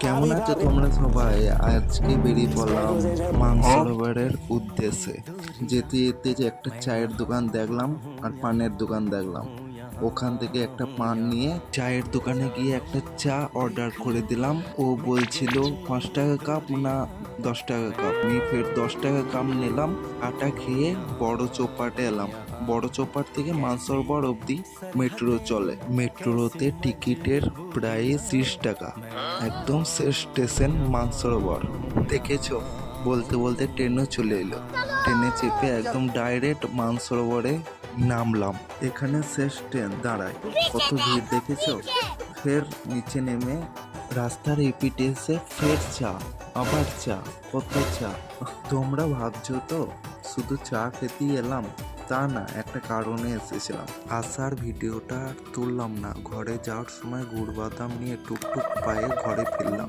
কেমন আছো তোমরা সবাই? আজকে বেরিয়ে পড়লাম মানসরোবরের উদ্দেশ্যে। যেতে যেতে যে একটা চায়ের দোকান দেখলাম আর পানের দোকান দেখলাম, ওখান থেকে একটা পান নিয়ে চায়ের দোকানে গিয়ে একটা চা অর্ডার করে দিলাম। ও বলছিল 5 টাকা কাপ না 10 টাকা কাপ, আমি ফের 10 টাকা কাপ নিলাম। আটা খেয়ে বড় চৌপাটে এলাম। বড় চৌপাট থেকে মানসরোবর অবধি মেট্রো চলে। মেট্রোতে টিকিটের প্রাইস 30 টাকা। একদম শেষ স্টেশন মানসরোবর। দেখেছো? বলতে বলতে ট্রেনও চলে এলো। ট্রেনে চেপে একদম ডাইরেক্ট মানসরোবরে নামলাম। এখানে শেষ ট্রেন দাঁড়ায়। কত ভিড় দেখেছো? ফের নিচে নেমে রাস্তার এপিটে এসে ফের চা, আবার চা, কত চা। তোমরা ভাবছো তো শুধু চা খেতেই এলাম? তা না, একটা কারণে এসেছিলাম। আসার ভিডিওটা আর তুললাম না, ঘরে যাওয়ার সময় গুড় বাদাম নিয়ে টুকটুক পায়ে ঘরে ফিরলাম।